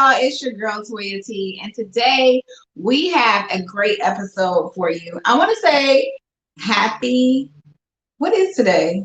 y'all? It's your girl Toyia T, and today we have a great episode for you. I want to say happy. What is today?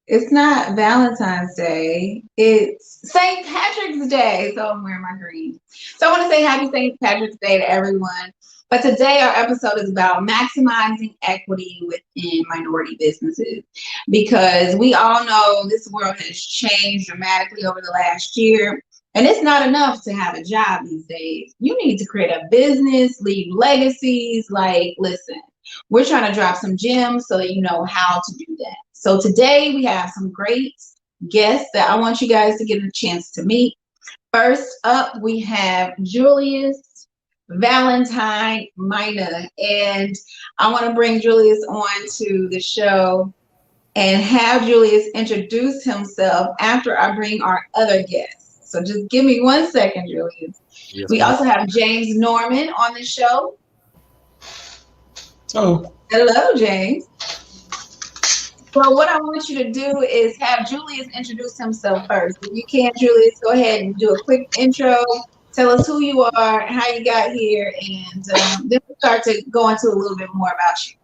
It's not Valentine's Day. It's St. Patrick's Day. So I'm wearing my green. So I want to say happy St. Patrick's Day to everyone. But today our episode is about maximizing equity within minority businesses, because we all know this world has changed dramatically over the last year. And it's not enough to have a job these days. You need to create a business, leave legacies. Like, listen, we're trying to drop some gems so that you know how to do that. So today we have some great guests that I want you guys to get a chance to meet. First up, we have Julius, Valentine, Maina, and I want to bring Julius on to the show and have Julius introduce himself after I bring our other guests. So just give me 1 second, Julius. Yes, we also have James Norman on the show. Hello, James. So what I want you to do is have Julius introduce himself first. If you can, Julius, go ahead and do a quick intro. Tell us who you are, how you got here, and then we'll start to go into a little bit more about you.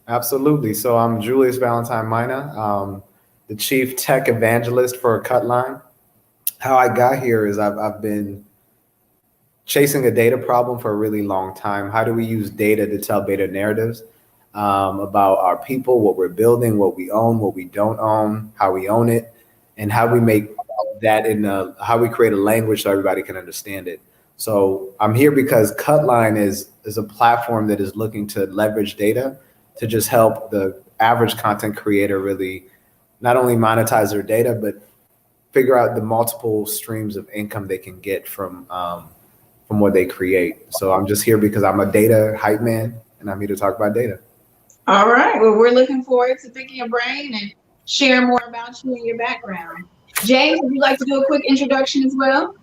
Absolutely. So I'm Julius Valentine Maina, the Chief Tech Evangelist for Kutline. How I got here is I've been chasing a data problem for a really long time. How do we use data to tell beta narratives about our people, what we're building, what we own, what we don't own, how we own it, and how we make that how we create a language so everybody can understand it. So I'm here because Kutline is a platform that is looking to leverage data to just help the average content creator really not only monetize their data, but figure out the multiple streams of income they can get from what they create. So I'm just here because I'm a data hype man, and I'm here to talk about data. All right. Well, we're looking forward to picking your brain and sharing more about you and your background. James, would you like to do a quick introduction as well?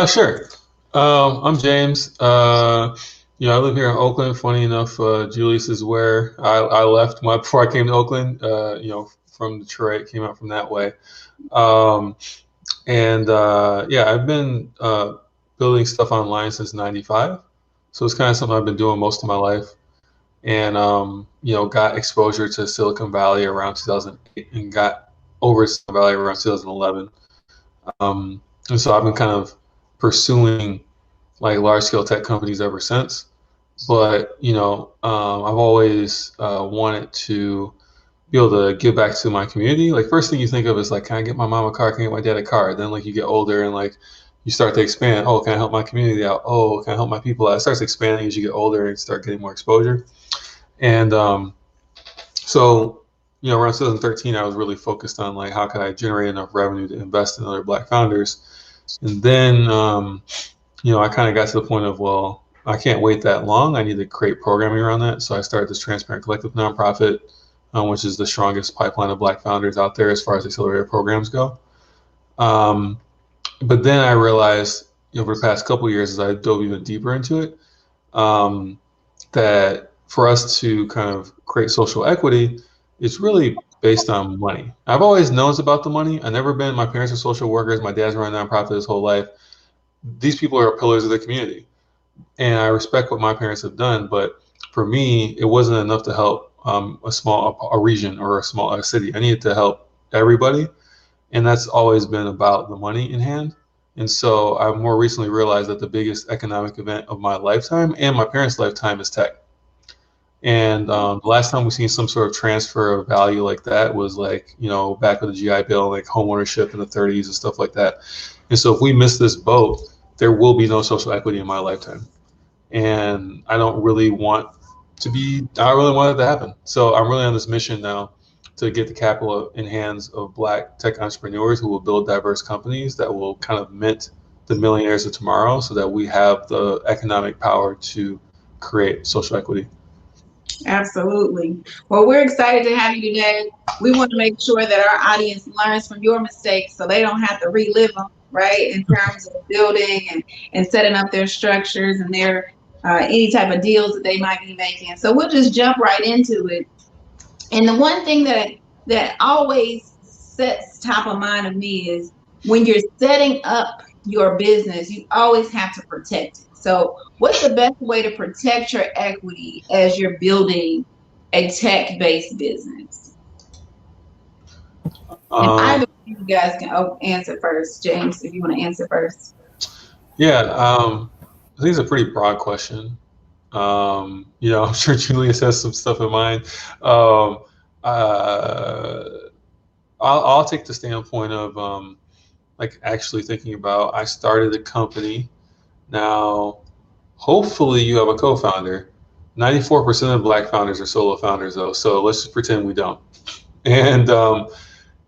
Sure. I'm James. I live here in Oakland. Funny enough, Julius is where I left before I came to Oakland. From Detroit, came out from that way. I've been building stuff online since '95. So it's kind of something I've been doing most of my life. And, got exposure to Silicon Valley around 2008 and got over Silicon Valley around 2011. And so I've been kind of pursuing like large scale tech companies ever since. But, I've always wanted to be able to give back to my community. Like first thing you think of is like, can I get my mom a car? Can I get my dad a car? Then like you get older and like you start to expand. Oh, can I help my community out? Oh, can I help my people out? It starts expanding as you get older and start getting more exposure. And around 2013, I was really focused on like how could I generate enough revenue to invest in other Black founders. And then, I kind of got to the point of, well, I can't wait that long. I need to create programming around that. So I started this Transparent Collective nonprofit, which is the strongest pipeline of Black founders out there as far as accelerator programs go. But then I realized over the past couple of years, as I dove even deeper into it, that for us to kind of create social equity, it's really based on money. I've always known about the money. My parents are social workers. My dad's run a nonprofit his whole life. These people are pillars of the community. And I respect what my parents have done. But for me, it wasn't enough to help a region or a city. I needed to help everybody. And that's always been about the money in hand. And so I've more recently realized that the biggest economic event of my lifetime and my parents' lifetime is tech. And the last time we've seen some sort of transfer of value like that was like, back with the GI Bill, like home ownership in the 30s and stuff like that. And so if we miss this boat, there will be no social equity in my lifetime. And I don't really want it to happen. So I'm really on this mission now to get the capital in hands of Black tech entrepreneurs who will build diverse companies that will kind of mint the millionaires of tomorrow so that we have the economic power to create social equity. Absolutely. Well, we're excited to have you today. We want to make sure that our audience learns from your mistakes so they don't have to relive them, right? In terms of building and setting up their structures and their any type of deals that they might be making. So we'll just jump right into it. And the one thing that always sets top of mind of me is when you're setting up your business, you always have to protect it. So, what's the best way to protect your equity as you're building a tech-based business? And Um, either of you guys can answer first. James, if you want to answer first. yeah, I think it's a pretty broad question. I'm sure Julius has some stuff in mind. Um, uh, I'll take the standpoint of like actually thinking about I started a company. Now, hopefully you have a co-founder. 94% of Black founders are solo founders though, so let's just pretend we don't. And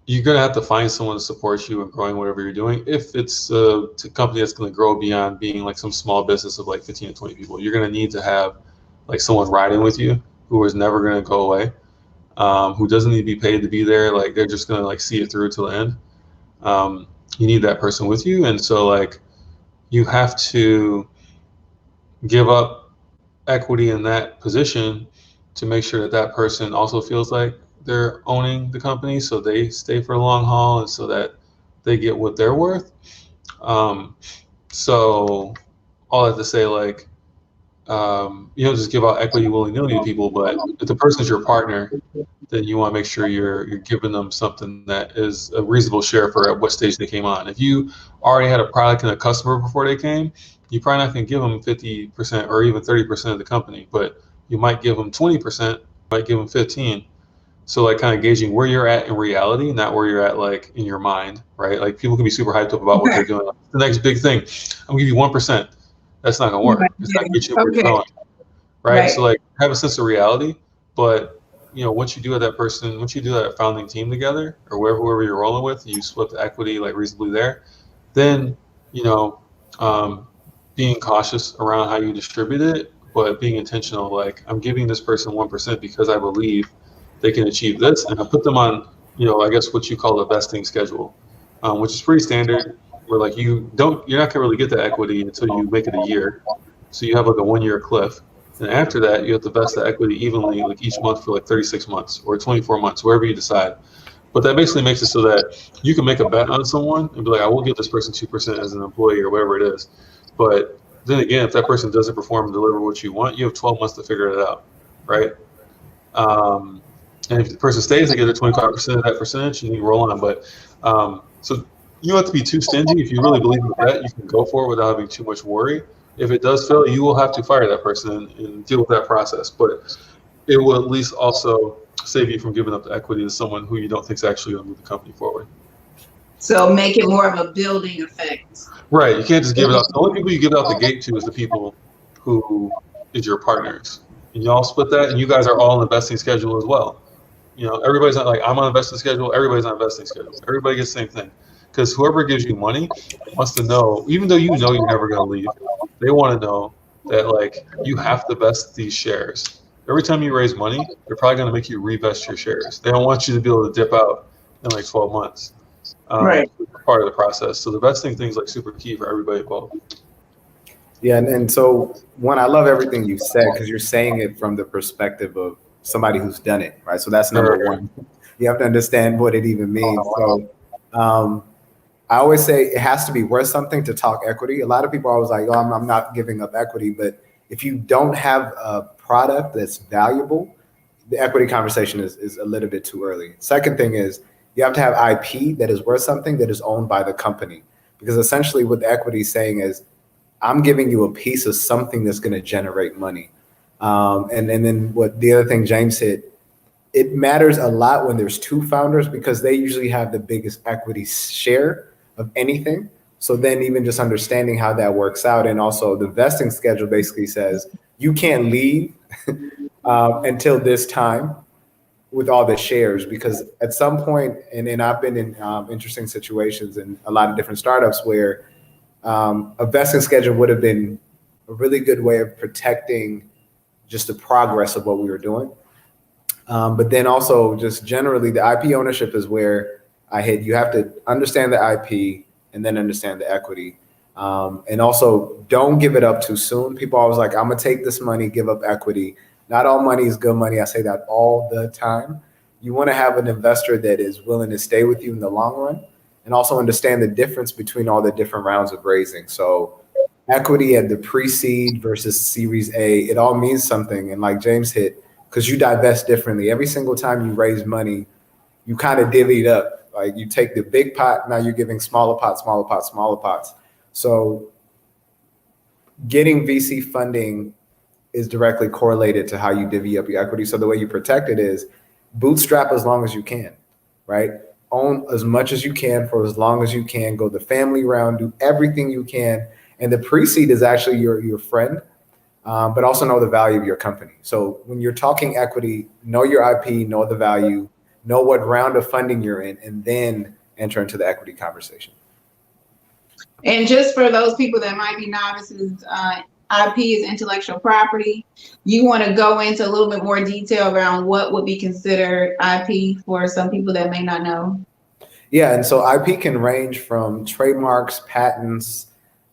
you're gonna have to find someone to support you in growing whatever you're doing. If it's a company that's gonna grow beyond being like some small business of like 15 to 20 people, you're gonna need to have like someone riding with you who is never gonna go away, who doesn't need to be paid to be there. Like they're just gonna like see it through to the end. You need that person with you, and so like you have to give up equity in that position to make sure that that person also feels like they're owning the company, so they stay for a long haul and so that they get what they're worth. Um, so all that to say, like, you don't just give out equity willy-nilly to people, but if the person's your partner, then you want to make sure you're giving them something that is a reasonable share for at what stage they came on. If you already had a product and a customer before they came, you probably not going to give them 50% or even 30% of the company, but you might give them 20%, might give them 15. So like kind of gauging where you're at in reality, not where you're at like in your mind, right? Like people can be super hyped up about what they're doing. The next big thing, I'm gonna give you 1%. That's not gonna work. It's not gonna get you where you're Okay. going, right? So Right. like have a sense of reality, but once you do have that person, once you do that founding team together, or whoever you're rolling with, you split the equity like reasonably there, then you know, um, being cautious around how you distribute it, but being intentional. Like I'm giving this person 1% because I believe they can achieve this, and I put them on, I guess what you call the vesting schedule, which is pretty standard. Where like you're not gonna really get the equity until you make it a year, so you have like a 1 year cliff. And after that, you have to vest the equity evenly, like each month for like 36 months or 24 months, wherever you decide. But that basically makes it so that you can make a bet on someone and be like, I will give this person 2% as an employee or whatever it is. But then again, if that person doesn't perform and deliver what you want, you have 12 months to figure it out, right? Um, and if the person stays, they get a 25% of that percentage, and you can roll on. But so you don't have to be too stingy. If you really believe in the bet, you can go for it without having too much worry. If it does fail, you will have to fire that person and deal with that process. But it will at least also save you from giving up the equity to someone who you don't think is actually going to move the company forward. So make it more of a building effect. Right. You can't just give it out. The only people you give it out the gate to is the people who is your partners. And you all split that, and you guys are all on the vesting schedule as well. Everybody's not like, I'm on a vesting schedule. Everybody's on a vesting schedule. Everybody gets the same thing. Because whoever gives you money wants to know, even though you know you're never going to leave, they want to know that like you have to vest these shares. Every time you raise money, they're probably going to make you revest your shares. They don't want you to be able to dip out in like 12 months. Right. Part of the process. So the vesting thing is like super key for everybody involved. Yeah, and so I love everything you said because you're saying it from the perspective of somebody who's done it, right? So that's number one. You have to understand what it even means. So I always say it has to be worth something to talk equity. A lot of people are always like, oh, I'm not giving up equity. But if you don't have a product that's valuable, the equity conversation is a little bit too early. Second thing is you have to have IP that is worth something that is owned by the company. Because essentially what the equity is saying is, I'm giving you a piece of something that's going to generate money. And then what the other thing James said, it matters a lot when there's two founders because they usually have the biggest equity share of anything. So then even just understanding how that works out. And also the vesting schedule basically says you can't leave until this time with all the shares, because at some point, and I've been in interesting situations in a lot of different startups where a vesting schedule would have been a really good way of protecting just the progress of what we were doing. But then also just generally the IP ownership is where I hit. You have to understand the IP and then understand the equity. And also don't give it up too soon. People always like, I'm gonna take this money, give up equity. Not all money is good money. I say that all the time. You want to have an investor that is willing to stay with you in the long run. and also understand the difference between all the different rounds of raising. So equity at the pre-seed versus Series A, it all means something. And like James hit, because you divest differently. Every single time you raise money, you kind of divvy it up. Like you take the big pot, now you're giving smaller pots, smaller pots, smaller pots. So getting VC funding is directly correlated to how you divvy up your equity. So the way you protect it is bootstrap as long as you can, right? Own as much as you can for as long as you can, go the family round, do everything you can. And the pre-seed is actually your friend, but also know the value of your company. So when you're talking equity, know your IP, know the value, know what round of funding you're in, and then enter into the equity conversation. And just for those people that might be novices, IP is intellectual property. You want to go into a little bit more detail around what would be considered IP for some people that may not know? Yeah, and so IP can range from trademarks, patents,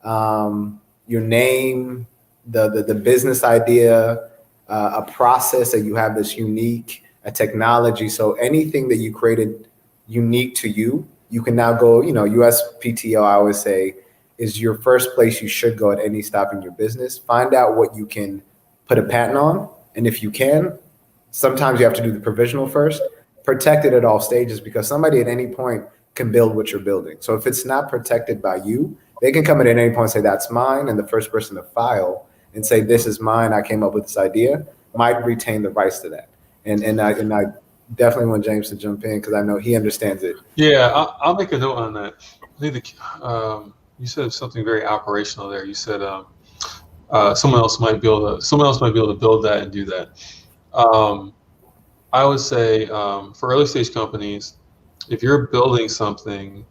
your name, the business idea, a process that you have that's unique, a technology. So anything that you created unique to you, you can now go, USPTO, I always say, is your first place you should go at any stop in your business. Find out what you can put a patent on. And if you can, sometimes you have to do the provisional first. Protect it at all stages, because somebody at any point can build what you're building. So if it's not protected by you, they can come in at any point and say, that's mine. And the first person to file and say, this is mine, I came up with this idea, might retain the rights to that. And I definitely want James to jump in because I know he understands it. Yeah, I'll make a note on that. I think you said something very operational there. You said someone else might be able to build that and do that. I would say for early stage companies, if you're building something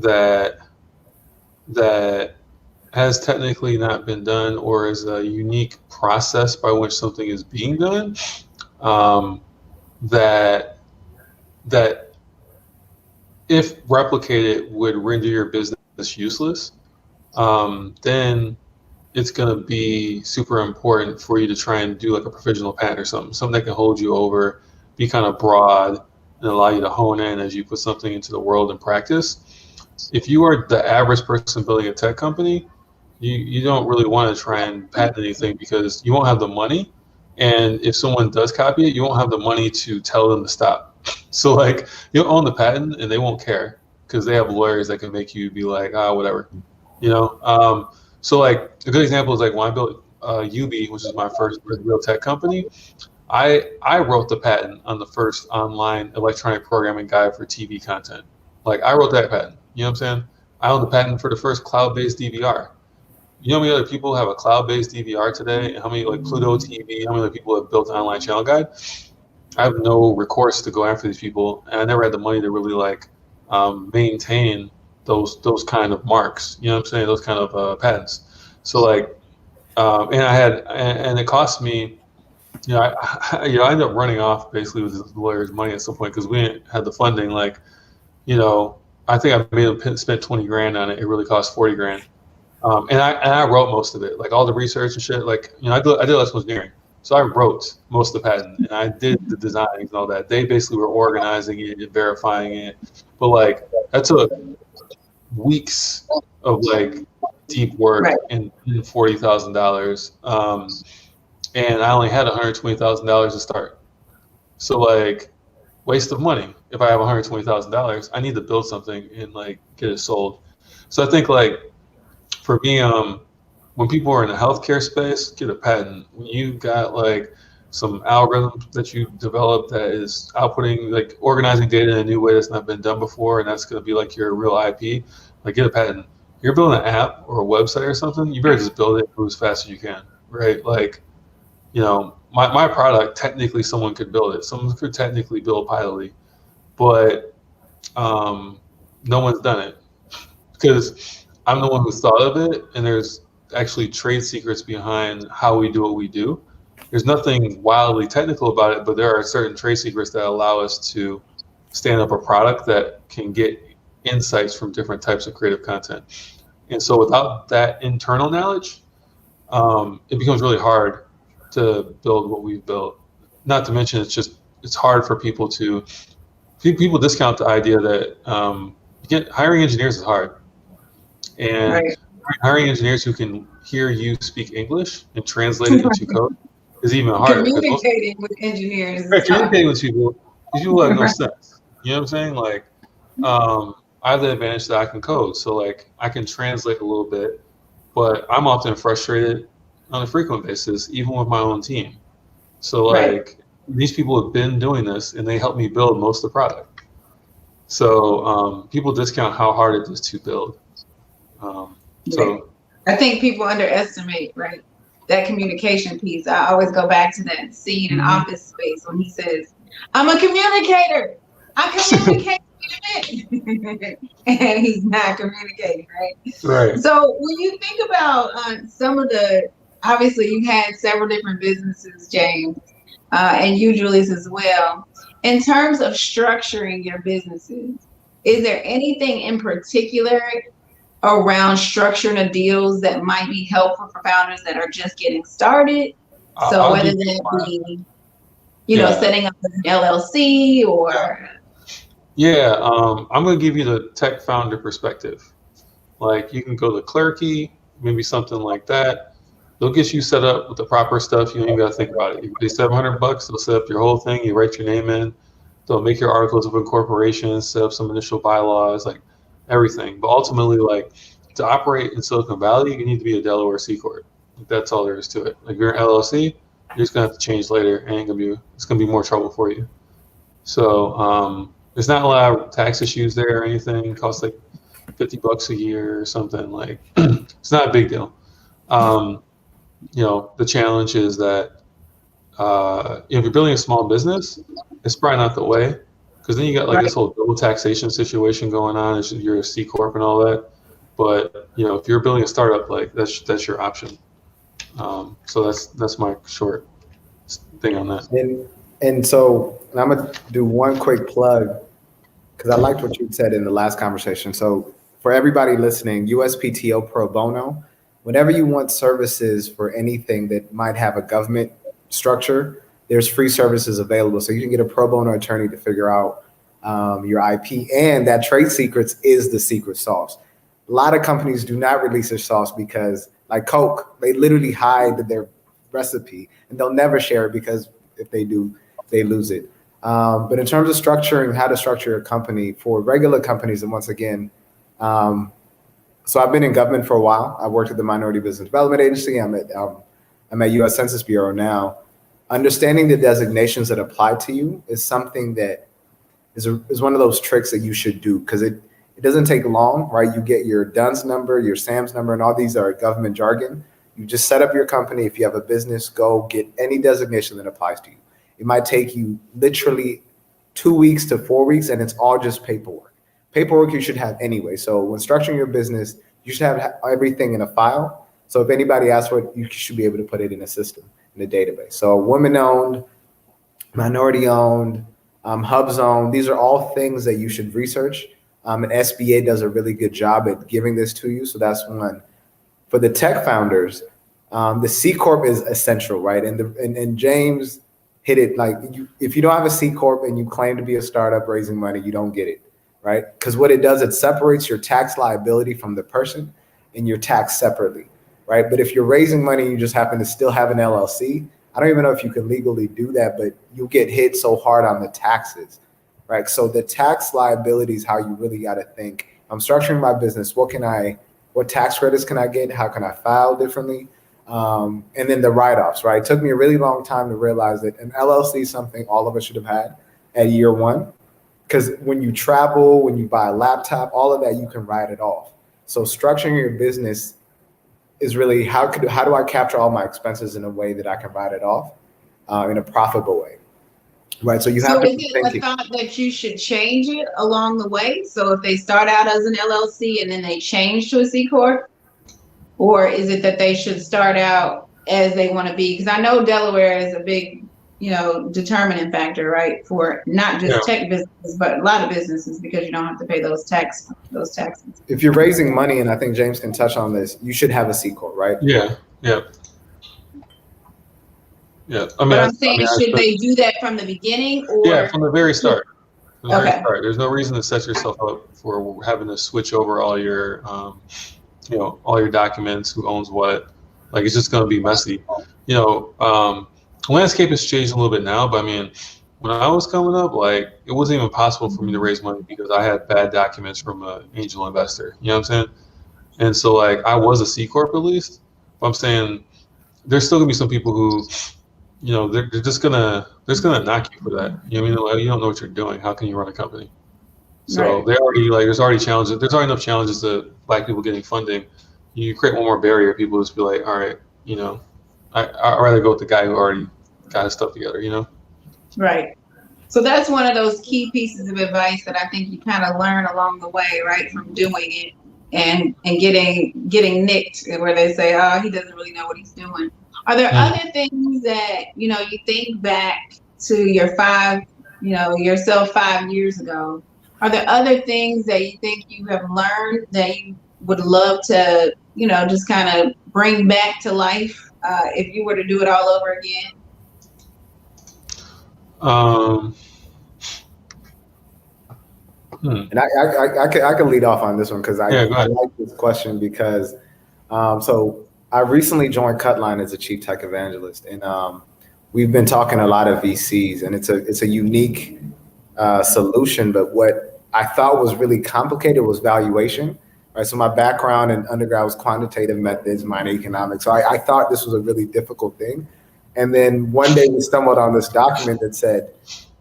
that has technically not been done, or is a unique process by which something is being done, that if replicated would render your business useless, then it's going to be super important for you to try and do like a provisional patent or something that can hold you over, be kind of broad, and allow you to hone in as you put something into the world in practice. If you are the average person building a tech company, you don't really want to try and patent anything because you won't have the money. And if someone does copy it, you won't have the money to tell them to stop. So like you'll own the patent and they won't care because they have lawyers that can make you be like, whatever, So like a good example is like when I built UB, which is my first real tech company, I wrote the patent on the first online electronic programming guide for TV content. Like I wrote that patent, you know what I'm saying? I own the patent for the first cloud-based DVR. You know how many other people have a cloud-based DVR today? And how many like Pluto TV, how many other people have built an online channel guide? I have no recourse to go after these people. And I never had the money to really like maintain those kind of marks, you know what I'm saying? Those kind of patents. So like, and it cost me, I ended up running off basically with the lawyer's money at some point because we didn't have the funding. Like, I think I made them spend 20 grand on it. It really cost 40 grand. And I wrote most of it, like all the research and shit. Like, I did electrical engineering. So I wrote most of the patent and I did the designs and all that. They basically were organizing it and verifying it. But like, that took weeks of like deep work and $40,000. And I only had $120,000 to start. So like, waste of money. If I have $120,000, I need to build something and like get it sold. So I think like for me, when people are in the healthcare space, get a patent. When you got like some algorithm that you developed that is outputting, like organizing data in a new way that's not been done before, and that's going to be like your real IP, like get a patent. You're building an app or a website or something, you better just build it and move as fast as you can, right? Like, my product, technically someone could build it. Someone could technically build Pilotly, but no one's done it because I'm the one who thought of it, and there's actually trade secrets behind how we do what we do. There's nothing wildly technical about it, but there are certain trade secrets that allow us to stand up a product that can get insights from different types of creative content. And so without that internal knowledge, it becomes really hard to build what we've built. Not to mention, it's hard for people discount the idea that hiring engineers is hard, and Right. hiring engineers who can hear you speak English and translate it into code is even harder because most Communicating with engineers is right, tough. communicating with people, these people have no Right. sense. You know what I'm saying? Like, I have the advantage that I can code, so like I can translate a little bit, but I'm often frustrated on a frequent basis, even with my own team. So Right. like these people have been doing this, and they help me build most of the product. So people discount how hard it is to build. So I think people underestimate, right, that communication piece. I always go back to that scene in Office Space when he says, "I'm a communicator. I communicate." And he's not communicating, right? right. So when you think about some of the, obviously you had several different businesses, James, and you, Julius, as well. In terms of structuring your businesses, is there anything in particular around structuring the deals that might be helpful for founders that are just getting started? So I'll whether give you that be, yeah. setting up an LLC or Yeah, I'm gonna give you the tech founder perspective. Like you can go to Clerky, maybe something like that. They'll get you set up with the proper stuff. You don't even gotta think about it. You pay $700, they'll set up your whole thing. You write your name in. They'll make your articles of incorporation, set up some initial bylaws, like everything. But ultimately, like to operate in Silicon Valley, you need to be a Delaware C corp. Like, that's all there is to it. Like if you're an LLC, you're just gonna have to change later, and it's gonna be more trouble for you. So there's not a lot of tax issues there or anything. It costs like $50 a year or something. Like it's not a big deal. The challenge is that if you're building a small business, it's probably not the way, because then you got like right. this whole double taxation situation going on. You're a C corp and all that. But if you're building a startup, like that's your option. So that's my short thing on that. And so I'm gonna do one quick plug because I liked what you said in the last conversation. So for everybody listening, USPTO pro bono, whenever you want services for anything that might have a government structure, there's free services available. So you can get a pro bono attorney to figure out your IP, and that trade secrets is the secret sauce. A lot of companies do not release their sauce because, like Coke, they literally hide their recipe and they'll never share it because if they do, they lose it. But in terms of structuring, how to structure a company for regular companies, and once again, so I've been in government for a while. I worked at the Minority Business Development Agency. I'm at U.S. Census Bureau now. Understanding the designations that apply to you is something that is one of those tricks that you should do, because it doesn't take long, right? You get your DUNS number, your SAMS number, and all these are government jargon. You just set up your company. If you have a business, go get any designation that applies to you. It might take you literally 2 weeks to 4 weeks, and it's all just paperwork. Paperwork you should have anyway. So when structuring your business, you should have everything in a file. So if anybody asks for it, you should be able to put it in a system, in a database. So women-owned, minority-owned, hubs-owned, these are all things that you should research. And SBA does a really good job at giving this to you. So that's one. For the tech founders, the C Corp is essential, right? And James hit it, like, if you don't have a C Corp and you claim to be a startup raising money, you don't get it, right? Because what it does, it separates your tax liability from the person and your tax separately, right? But if you're raising money and you just happen to still have an LLC, I don't even know if you can legally do that, but you'll get hit so hard on the taxes, right? So the tax liability is how you really got to think. I'm structuring my business. What tax credits can I get? How can I file differently? And then the write-offs, right? It took me a really long time to realize that an LLC is something all of us should have had at year one. Because when you travel, when you buy a laptop, all of that, you can write it off. So structuring your business is really how do I capture all my expenses in a way that I can write it off in a profitable way, right? So you have to be thinking. So is it a thought that you should change it along the way? So if they start out as an LLC and then they change to a C Corp? Or is it that they should start out as they want to be? Because I know Delaware is a big, determining factor, right? For not just tech businesses, but a lot of businesses, because you don't have to pay those taxes. If you're raising money, and I think James can touch on this, you should have a C Corp, right? Yeah. I'm saying, should they do that from the beginning, or from the very start? From the very Okay. start, there's no reason to set yourself up for having to switch over all your, all your documents, who owns what. Like, it's just going to be messy. Landscape has changed a little bit now, but I mean, when I was coming up, like, it wasn't even possible for me to raise money because I had bad documents from an angel investor. You know what I'm saying? And so, like, I was a C corp at least. But I'm saying there's still gonna be some people who, they're just gonna knock you for that. You know what I mean? Like, you don't know what you're doing. How can you run a company? So Right. they already, like, there's already challenges. There's already enough challenges to Black people getting funding. You create one more barrier, people just be like, all right, I'd rather go with the guy who already got his stuff together. Right. So that's one of those key pieces of advice that I think you kind of learn along the way, right, from doing it and getting nicked, where they say, oh, he doesn't really know what he's doing. Are there other things that you think back to yourself 5 years ago? Are there other things that you think you have learned that you would love to just kind of bring back to life if you were to do it all over again? And I can lead off on this one because I like this question because so I recently joined Kutline as a chief tech evangelist, and we've been talking a lot of VCs, and it's a unique solution. But what I thought was really complicated was valuation. Right. So my background in undergrad was quantitative methods, minor economics. So I thought this was a really difficult thing. And then one day we stumbled on this document that said,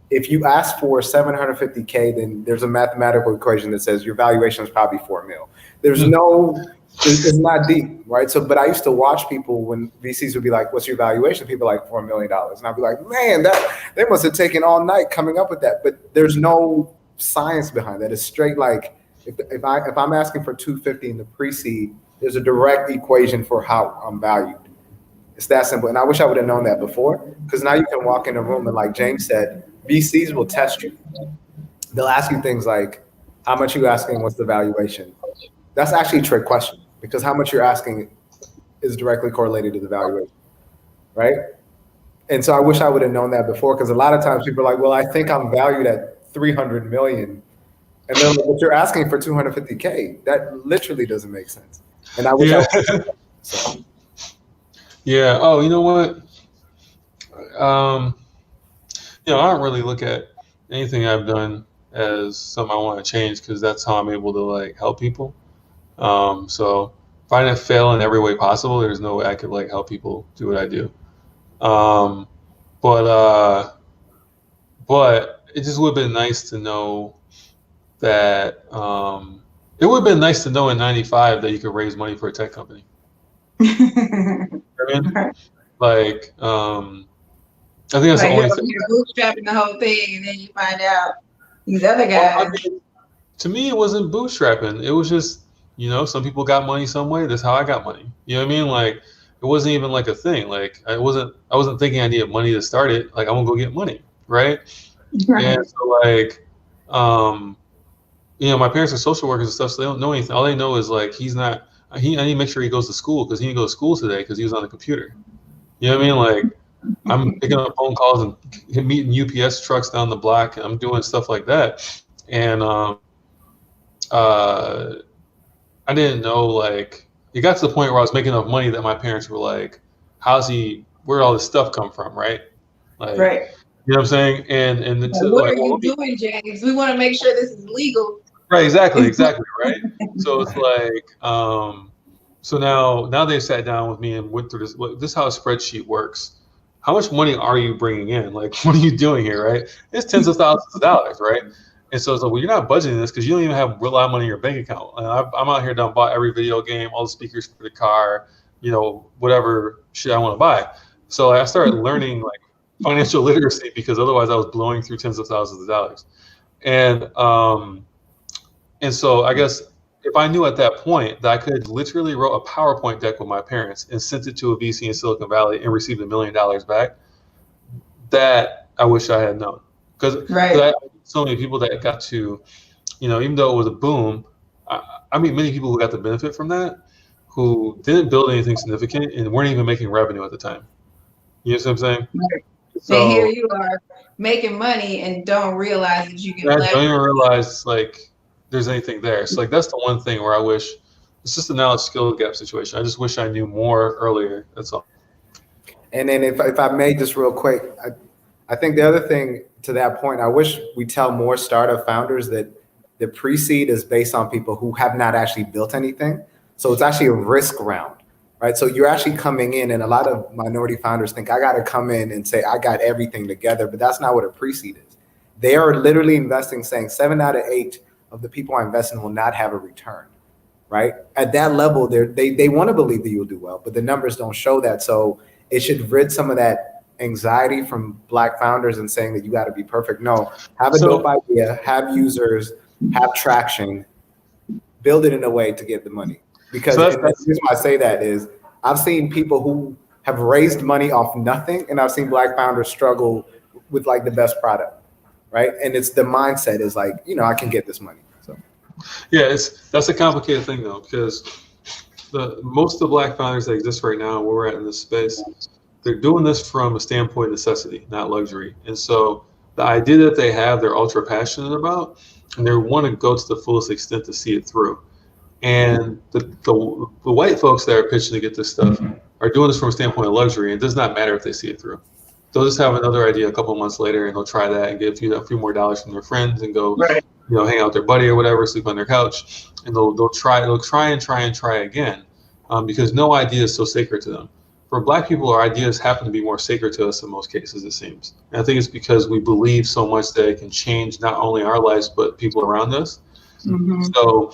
if you ask for 750K, then there's a mathematical equation that says your valuation is probably 4 mil. It's not deep, right? So, but I used to watch people when VCs would be like, what's your valuation? People are like $4 million. And I'd be like, man, they must have taken all night coming up with that. But there's no science behind that. It's straight like, if I'm asking for 250 in the pre-seed, there's a direct equation for how I'm valued. It's that simple. And I wish I would have known that before, because now you can walk in a room and, like James said, VCs will test you. They'll ask you things like, how much you asking? What's the valuation? That's actually a trick question, because how much you're asking is directly correlated to the valuation, right? And so I wish I would have known that before, because a lot of times people are like, well, I think I'm valued at 300 million. And then but you're asking for 250K. That literally doesn't make sense. And I wish I would. So. Yeah. Oh, you know what? I don't really look at anything I've done as something I want to change, because that's how I'm able to, like, help people. So if I didn't fail in every way possible, there's no way I could, like, help people do what I do. But it just would have been nice to know that it would have been nice to know in '95 that you could raise money for a tech company. I mean, like, I think that's the only thing. You're bootstrapping the whole thing, and then you find out these other guys. Well, I mean, to me, it wasn't bootstrapping. It was just, some people got money some way. That's how I got money. You know what I mean? Like, it wasn't even like a thing. Like, I wasn't thinking I needed money to start it. Like, I'm gonna go get money, right? And so, like, my parents are social workers and stuff, so they don't know anything. All they know is, like, I need to make sure he goes to school, because he didn't go to school today because he was on the computer. You know what I mean? Like, I'm picking up phone calls and meeting UPS trucks down the block, and I'm doing stuff like that. And I didn't know, like, it got to the point where I was making enough money that my parents were like, where'd all this stuff come from, right? Like, right. You know what I'm saying? And what are you doing, James? We want to make sure this is legal. Right, exactly, right? So it's like, so now they've sat down with me and went through this. This is how a spreadsheet works. How much money are you bringing in? Like, what are you doing here, right? It's tens of thousands of dollars, right? And so it's like, well, you're not budgeting this because you don't even have real lot of money in your bank account. And I'm out here done bought every video game, all the speakers for the car, whatever shit I want to buy. So I started learning, like, financial literacy, because otherwise I was blowing through tens of thousands of dollars. And so I guess if I knew at that point that I could literally wrote a PowerPoint deck with my parents and sent it to a VC in Silicon Valley and received $1 million back, that I wish I had known. Because I had so many people that got to, even though it was a boom, I mean, many people who got the benefit from that, who didn't build anything significant and weren't even making revenue at the time. You know what I'm saying? And here So you are making money and don't realize that you can I don't leverage. even realize like there's anything there. So like that's the one thing where I wish it's just a knowledge skill gap situation. I just wish I knew more earlier. That's all. And then if I may just real quick, I think the other thing to that point, I wish we tell more startup founders that the pre-seed is based on people who have not actually built anything. So it's actually a risk round, right? So you're actually coming in, and a lot of minority founders think I got to come in and say I got everything together, but that's not what a pre-seed is. They are literally investing, saying 7 out of 8 of the people I invest in will not have a return, right? At that level, they want to believe that you'll do well, but the numbers don't show that. So it should rid some of that anxiety from Black founders and saying that you got to be perfect. No, have a dope idea, have users, have traction, build it in a way to get the money. Because So and the reason why I say that is I've seen people who have raised money off nothing, and I've seen Black founders struggle with like the best product, right? And it's the mindset is like, I can get this money. So yeah, that's a complicated thing though, because most of the Black founders that exist right now, where we're at in this space, they're doing this from a standpoint of necessity, not luxury. And so the idea that they have, they're ultra passionate about, and they want to go to the fullest extent to see it through. And the white folks that are pitching to get this stuff are doing this from a standpoint of luxury. It does not matter if they see it through. They'll just have another idea a couple of months later, and they'll try that and get a few more dollars from their friends and go, Right. hang out with their buddy or whatever, sleep on their couch, and they'll try and try again, because no idea is so sacred to them. For Black people, our ideas happen to be more sacred to us in most cases, it seems. And I think it's because we believe so much that it can change not only our lives but people around us. Mm-hmm. So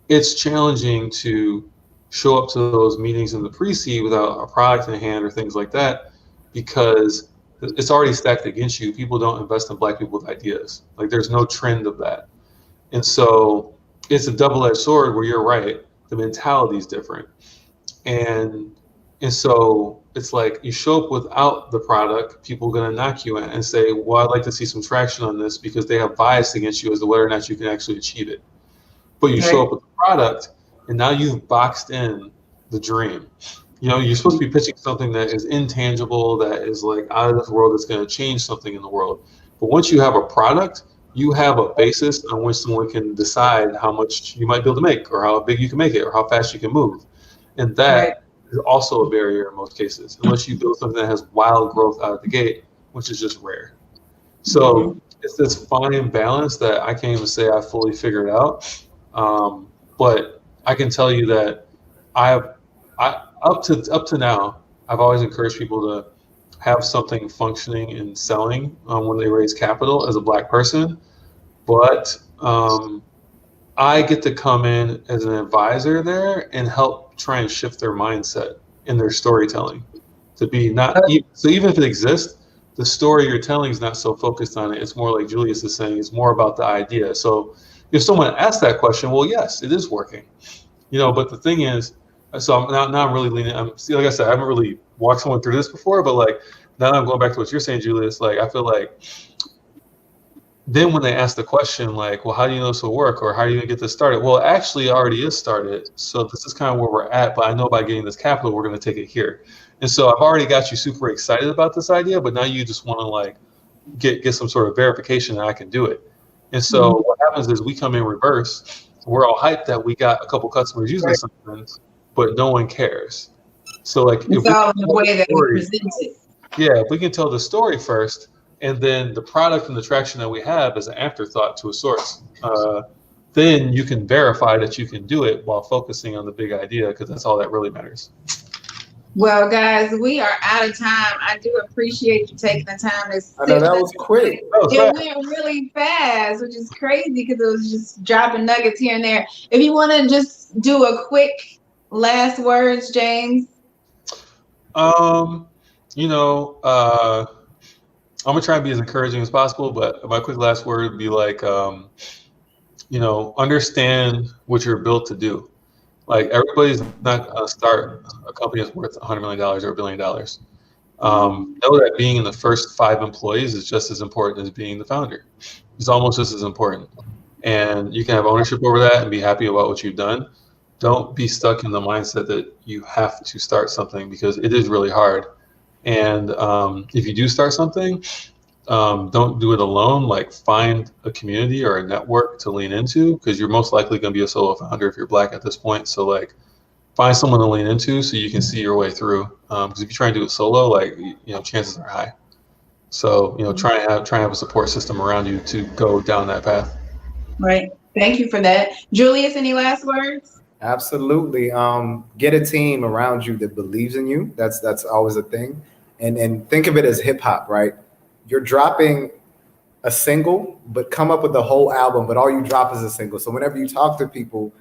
it's challenging to show up to those meetings in the pre-seed without a product in hand or things like that, because it's already stacked against you. People don't invest in Black people with ideas. Like there's no trend of that. And so it's a double-edged sword where you're right. The mentality is different. And so it's like you show up without the product, people are going to knock you in and say, well, I'd like to see some traction on this, because they have bias against you as to whether or not you can actually achieve it. But you show up with the product, and now you've boxed in the dream. You're supposed to be pitching something that is intangible, that is like out of this world, that's going to change something in the world. But once you have a product, you have a basis on which someone can decide how much you might be able to make, or how big you can make it, or how fast you can move. And that is also a barrier in most cases, unless you build something that has wild growth out of the gate, which is just rare. So it's this fine balance that I can't even say I fully figured out. But I can tell you that up to now, I've always encouraged people to have something functioning and selling when they raise capital as a Black person. But I get to come in as an advisor there and help try and shift their mindset in their storytelling to be so even if it exists, the story you're telling is not so focused on it. It's more like Julius is saying, it's more about the idea. So if someone asks that question, well, yes, it is working, but the thing is, so now I'm really leaning, like I said, I haven't really walked someone through this before, but like now I'm going back to what you're saying, Julius, like I feel like then when they ask the question, like, well, how do you know this will work? Or how are you gonna get this started? Well, actually it already is started. So this is kind of where we're at, but I know by getting this capital, we're gonna take it here. And so I've already got you super excited about this idea, but now you just want to like get some sort of verification that I can do it. And so what happens is we come in reverse. We're all hyped that we got a couple customers using something, but no one cares. So like it's all in the way that we present it. Yeah, if we can tell the story first, and then the product and the traction that we have as an afterthought to a source, then you can verify that you can do it while focusing on the big idea, because that's all that really matters. Well, guys, we are out of time. I do appreciate you taking the time to sit. I know that was quick. It went really fast, which is crazy because it was just dropping nuggets here and there. If you want to just do a quick last words, James. I'm gonna try and be as encouraging as possible, but my quick last word would be like, understand what you're built to do. Like everybody's not gonna start a company that's worth $100 million or $1 billion. Know that being in the first 5 employees is just as important as being the founder. It's almost just as important. And you can have ownership over that and be happy about what you've done. Don't be stuck in the mindset that you have to start something, because it is really hard. And if you do start something, don't do it alone. Like, find a community or a network to lean into, because you're most likely going to be a solo founder if you're Black at this point. So like, find someone to lean into so you can see your way through. Because if you try and do it solo, like, chances are high. So, try and have a support system around you to go down that path. Right. Thank you for that. Julius, any last words? Absolutely. Get a team around you that believes in you. That's always a thing. And think of it as hip hop, right? You're dropping a single, but come up with the whole album, but all you drop is a single. So whenever you talk to people,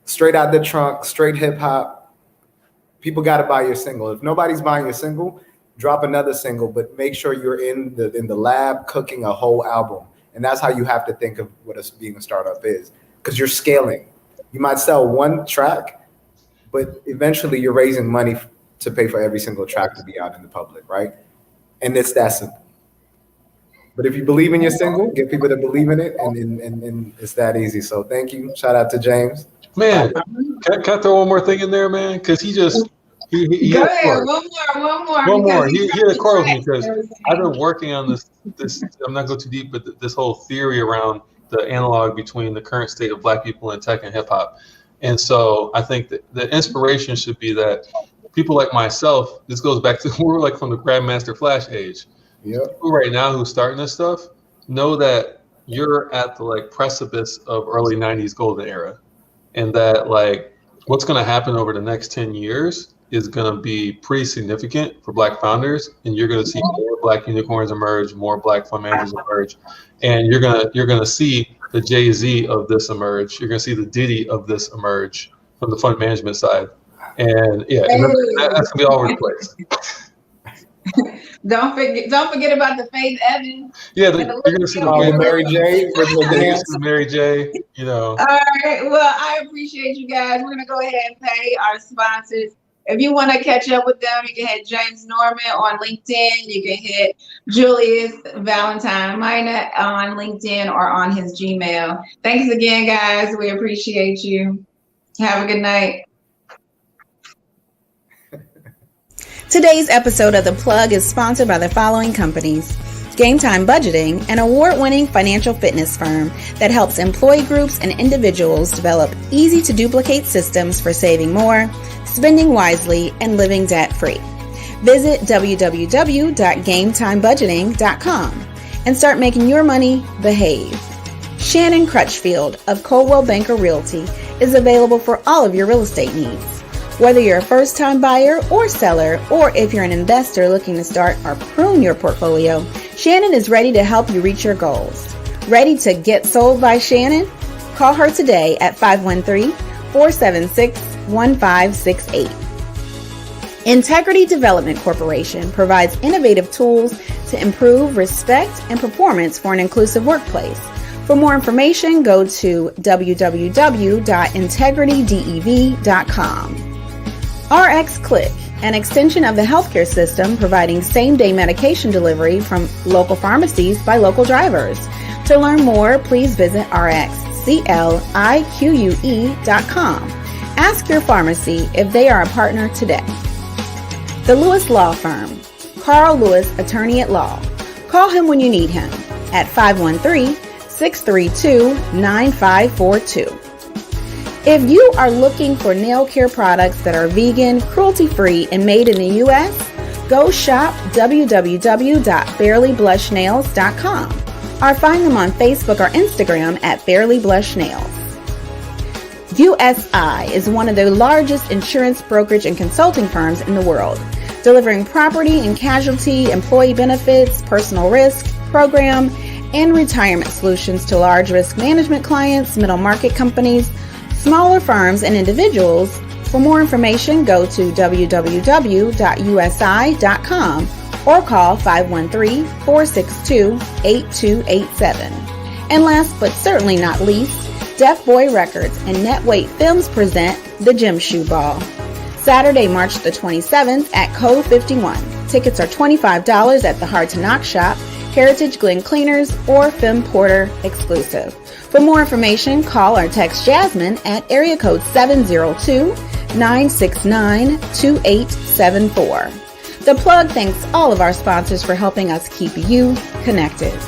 straight out the trunk, straight hip hop, people got to buy your single. If nobody's buying your single, drop another single, but make sure you're in the lab cooking a whole album. And that's how you have to think of what being a startup is, because you're scaling. You might sell one track, but eventually you're raising money to pay for every single track to be out in the public, right? And it's that simple. But if you believe in your single, get people to believe in it, and it's that easy. So thank you. Shout out to James. Man, can I throw one more thing in there, man? Because he Go ahead. One more. He had a quote with me, because I've been working on this. I'm not going too deep, but this whole theory around the analog between the current state of Black people in tech and hip hop. And so I think that the inspiration should be that people like myself, this goes back to, we're like from the Grandmaster Flash age. Yep. People right now who's starting this stuff know that you're at the like precipice of early 90s golden era. And that like what's going to happen over the next 10 years is going to be pretty significant for Black founders, and you're going to see more Black unicorns emerge, more Black fund managers emerge, and you're going to see the Jay-Z of this emerge. You're going to see the Diddy of this emerge from the fund management side, and yeah, and that's going to be all over the place. Don't forget about the Faith Evans. Yeah, you're going to see the Mary J. Mary J. All right. Well, I appreciate you guys. We're going to go ahead and pay our sponsors. If you want to catch up with them, you can hit James Norman on LinkedIn. You can hit Julius Valentine Maina on LinkedIn or on his Gmail. Thanks again, guys. We appreciate you. Have a good night. Today's episode of The Plug is sponsored by the following companies: Game Time Budgeting, an award-winning financial fitness firm that helps employee groups and individuals develop easy-to-duplicate systems for saving more, spending wisely, and living debt-free. Visit www.gametimebudgeting.com and start making your money behave. Shannon Crutchfield of Coldwell Banker Realty is available for all of your real estate needs. Whether you're a first-time buyer or seller, or if you're an investor looking to start or prune your portfolio, Shannon is ready to help you reach your goals. Ready to get sold by Shannon? Call her today at 513-476-1568. Integrity Development Corporation provides innovative tools to improve respect and performance for an inclusive workplace. For more information, go to www.integritydev.com. RX Click, an extension of the healthcare system providing same-day medication delivery from local pharmacies by local drivers. To learn more, please visit rxclique.com. Ask your pharmacy if they are a partner today. The Lewis Law Firm, Carl Lewis, Attorney at Law. Call him when you need him at 513-632-9542. If you are looking for nail care products that are vegan, cruelty-free, and made in the U.S., go shop www.barelyblushnails.com or find them on Facebook or Instagram at barelyblushnails. USI is one of the largest insurance brokerage and consulting firms in the world, delivering property and casualty, employee benefits, personal risk, program, and retirement solutions to large risk management clients, middle market companies, smaller firms, and individuals. For more information, go to www.usi.com or call 513-462-8287. And last but certainly not least, Deaf Boy Records and Netweight Films present The Gym Shoe Ball, Saturday, March the 27th at Code 51. Tickets are $25 at the Hard to Knock Shop, Heritage Glen Cleaners, or Femme Porter exclusive. For more information, call or text Jasmine at area code 702-969-2874. The Plug thanks all of our sponsors for helping us keep you connected.